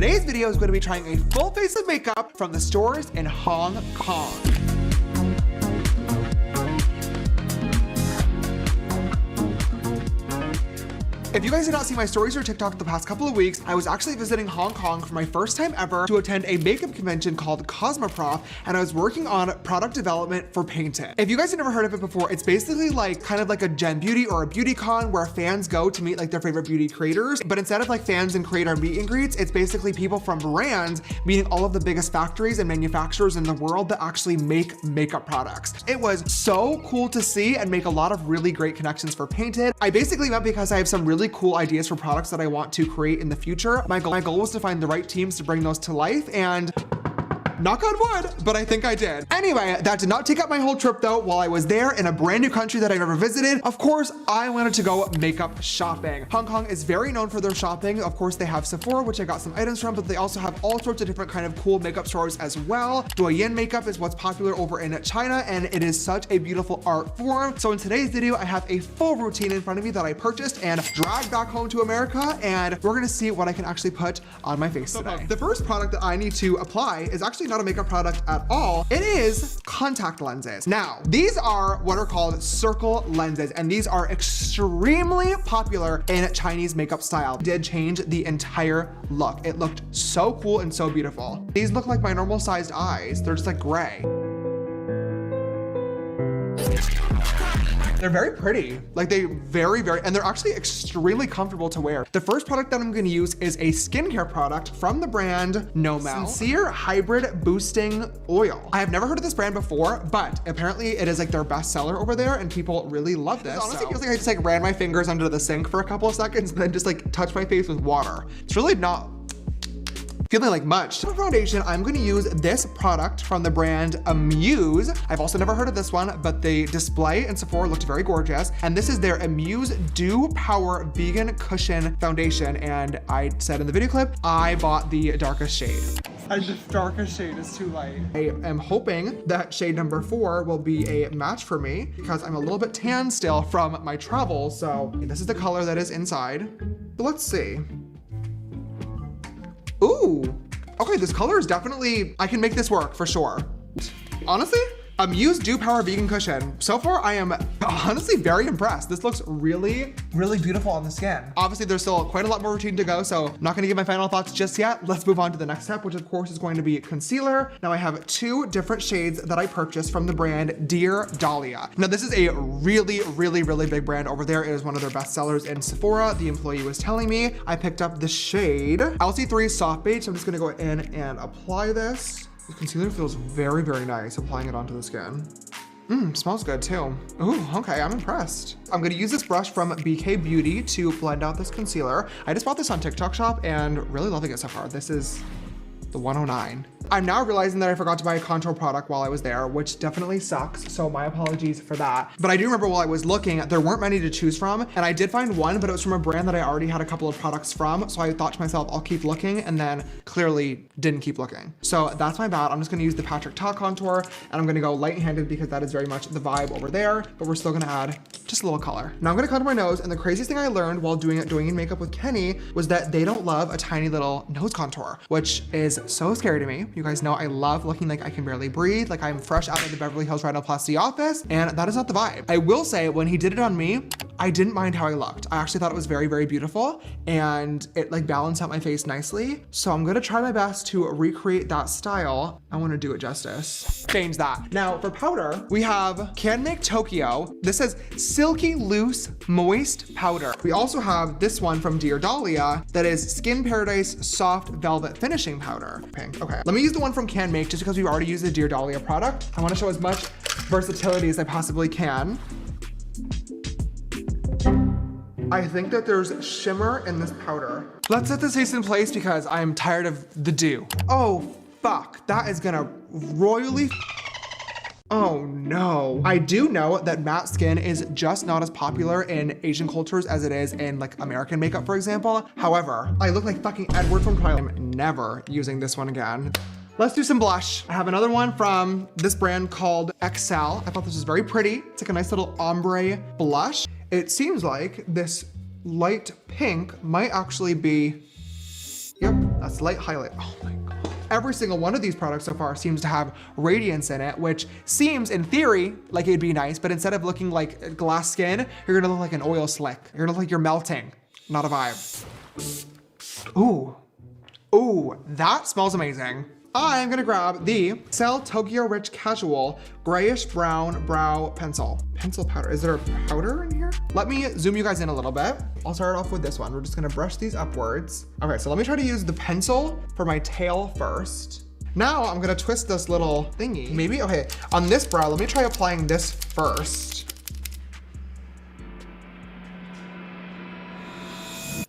Today's video is going to be trying a full face of makeup from the stores in Hong Kong. If you guys did not see my stories or TikTok the past couple of weeks, I was actually visiting Hong Kong for my first time ever to attend a makeup convention called Cosmoprof, and I was working on product development for Paint It. If you guys have never heard of it before, it's basically like kind of like a Gen Beauty or a beauty con where fans go to meet like their favorite beauty creators, but instead of like fans and creator meet and greets, it's basically people from brands meeting all of the biggest factories and manufacturers in the world that actually make makeup products. It was so cool to see and make a lot of really great connections for Paint It. I basically went because I have some really cool ideas for products that I want to create in the future. My goal was to find the right teams to bring those to life, and knock on wood, but I think I did. Anyway, that did not take up my whole trip though. While I was there in a brand new country that I've never visited, of course, I wanted to go makeup shopping. Hong Kong is very known for their shopping. Of course, they have Sephora, which I got some items from, but they also have all sorts of different kind of cool makeup stores as well. Douyin makeup is what's popular over in China, and it is such a beautiful art form. So in today's video, I have a full routine in front of me that I purchased and dragged back home to America, and we're gonna see what I can actually put on my face today. The first product that I need to apply is actually not a makeup product at all. It is contact lenses. Now, these are what are called circle lenses, and these are extremely popular in Chinese makeup style. It did change the entire look. It looked so cool and so beautiful. These look like my normal sized eyes. They're just like gray. They're very pretty. Like and they're actually extremely comfortable to wear. The first product that I'm gonna use is a skincare product from the brand Nomel Sincere Hybrid Boosting Oil. I have never heard of this brand before, but apparently it is like their best seller over there and people really love this. It honestly feels like I just like ran my fingers under the sink for a couple of seconds and then just like touched my face with water. It's really not feeling like much. For foundation, I'm gonna use this product from the brand Amuse. I've also never heard of this one, but the display in Sephora looked very gorgeous. And this is their Amuse Dew Power Vegan Cushion Foundation. And I said in the video clip, I bought the darkest shade. And the darkest shade is too light. I am hoping that shade number 4 will be a match for me because I'm a little bit tan still from my travel. So this is the color that is inside. But let's see. Ooh, okay, this color is definitely, I can make this work for sure. Honestly, Amuse Dew Power Vegan Cushion. So far, I am honestly very impressed. This looks really, really beautiful on the skin. Obviously, there's still quite a lot more routine to go, so I'm not gonna give my final thoughts just yet. Let's move on to the next step, which of course is going to be concealer. Now I have 2 different shades that I purchased from the brand Dear Dahlia. Now this is a really, really, really big brand over there. It is one of their best sellers in Sephora. The employee was telling me. I picked up the shade LC3 Soft Beige. So I'm just gonna go in and apply this. The concealer feels very, very nice applying it onto the skin. Smells good too. Ooh, okay, I'm impressed. I'm gonna use this brush from BK Beauty to blend out this concealer. I just bought this on TikTok Shop and really loving it so far. This is the 109. I'm now realizing that I forgot to buy a contour product while I was there, which definitely sucks, so my apologies for that. But I do remember while I was looking, there weren't many to choose from, and I did find one, but it was from a brand that I already had a couple of products from, so I thought to myself, I'll keep looking, and then clearly didn't keep looking. So that's my bad. I'm just gonna use the Patrick Ta contour, and I'm gonna go light-handed because that is very much the vibe over there, but we're still gonna add just a little color. Now I'm gonna contour my nose, and the craziest thing I learned while doing makeup with Kenny was that they don't love a tiny little nose contour, which is so scary to me. You guys know I love looking like I can barely breathe, like I'm fresh out of the Beverly Hills Rhinoplasty office, and that is not the vibe. I will say, when he did it on me, I didn't mind how I looked. I actually thought it was very, very beautiful, and it like balanced out my face nicely. So I'm gonna try my best to recreate that style. I wanna do it justice. Change that. Now for powder, we have Can Make Tokyo. This says Silky Loose Moist Powder. We also have this one from Dear Dahlia that is Skin Paradise Soft Velvet Finishing Powder. Pink, okay. Let me use the one from Can Make just because we've already used the Dear Dahlia product. I wanna show as much versatility as I possibly can. I think that there's shimmer in this powder. Let's set this face in place because I am tired of the dew. Oh, fuck, that is gonna royally oh no. I do know that matte skin is just not as popular in Asian cultures as it is in like American makeup, for example. However, I look like fucking Edward from Twilight. I'm never using this one again. Let's do some blush. I have another one from this brand called Excel. I thought this was very pretty. It's like a nice little ombre blush. It seems like this light pink might actually be, yep, a slight highlight. Oh my God. Every single one of these products so far seems to have radiance in it, which seems in theory like it'd be nice, but instead of looking like glass skin, you're gonna look like an oil slick. You're gonna look like you're melting, not a vibe. Ooh, ooh, that smells amazing. I'm gonna grab the Cell Tokyo Rich Casual Grayish Brown Brow Pencil. Pencil powder, is there a powder in here? Let me zoom you guys in a little bit. I'll start off with this one. We're just gonna brush these upwards. Okay, so let me try to use the pencil for my tail first. Now I'm gonna twist this little thingy. Maybe, okay, on this brow, let me try applying this first.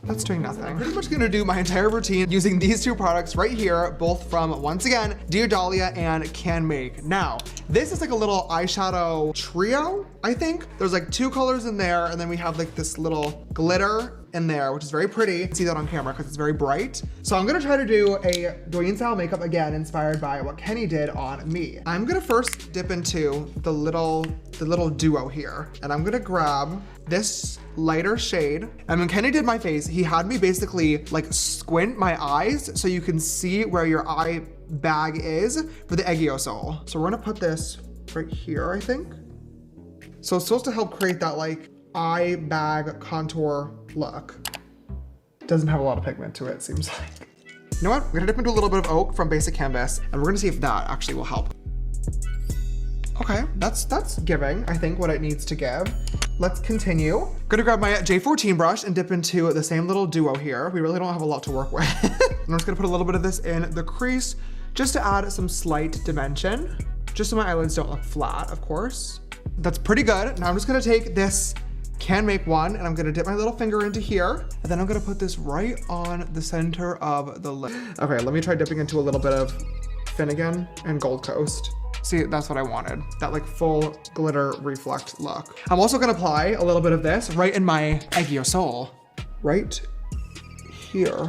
That's doing nothing. I'm pretty much gonna do my entire routine using these two products right here, both from, once again, Dear Dahlia and Can Make. Now, this is like a little eyeshadow trio, I think. There's like 2 colors in there, and then we have like this little glitter in there, which is very pretty. You can see that on camera because it's very bright. So I'm gonna try to do a Doreen style makeup again, inspired by what Kenny did on me. I'm gonna first dip into the little duo here, and I'm gonna grab this lighter shade. And when Kenny did my face, he had me basically like squint my eyes so you can see where your eye bag is for the Aegyo. So we're gonna put this right here, I think. So it's supposed to help create that like eye bag contour look. Doesn't have a lot of pigment to it, seems like. You know what? We're gonna dip into a little bit of Oak from Basic Canvas, and we're gonna see if that actually will help. Okay, that's giving, I think, what it needs to give. Let's continue. I'm gonna grab my J14 brush and dip into the same little duo here. We really don't have a lot to work with. I'm just gonna put a little bit of this in the crease just to add some slight dimension, just so my eyelids don't look flat, of course. That's pretty good. Now I'm just gonna take this Can Make one, and I'm gonna dip my little finger into here, and then I'm gonna put this right on the center of the lid. Okay, let me try dipping into a little bit of Finnegan and Gold Coast. See, that's what I wanted. That like full glitter reflect look. I'm also gonna apply a little bit of this right in my Aegyo, right here.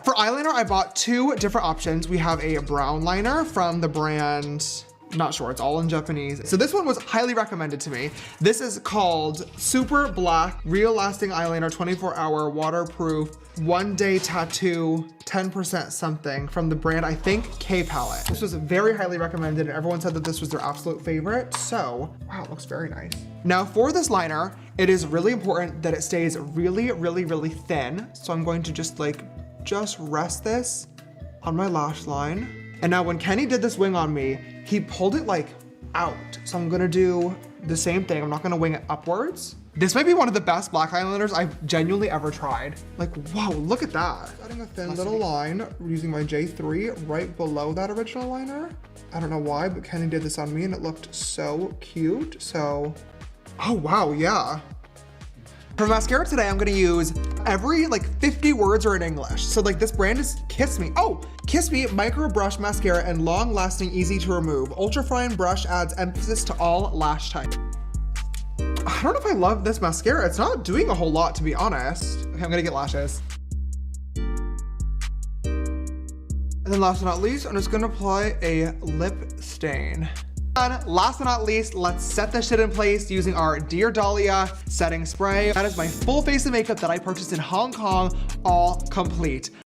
For eyeliner, I bought 2 different options. We have a brown liner from the brand, not sure, it's all in Japanese. So this one was highly recommended to me. This is called Super Black Real Lasting Eyeliner 24-Hour Waterproof 1-Day Tattoo 10% something from the brand, I think, K Palette. This was very highly recommended, and everyone said that this was their absolute favorite. So, wow, it looks very nice. Now for this liner, it is really important that it stays really, really, really thin. So I'm going to just rest this on my lash line. And now when Kenny did this wing on me, he pulled it like out. So I'm gonna do the same thing. I'm not gonna wing it upwards. This might be one of the best black eyeliners I've genuinely ever tried. Like, wow, look at that. Adding a thin little line using my J3 right below that original liner. I don't know why, but Kenny did this on me and it looked so cute. So, oh wow, yeah. For mascara today, I'm gonna use every 50 words are in English. So this brand is Kiss Me. Oh, Kiss Me Micro Brush Mascara and Long Lasting Easy to Remove. Ultra fine brush adds emphasis to all lash type. I don't know if I love this mascara. It's not doing a whole lot, to be honest. Okay, I'm gonna get lashes. And then last but not least, I'm just gonna apply a lip stain. And last but not least, let's set this shit in place using our Dear Dahlia setting spray. That is my full face of makeup that I purchased in Hong Kong, all complete.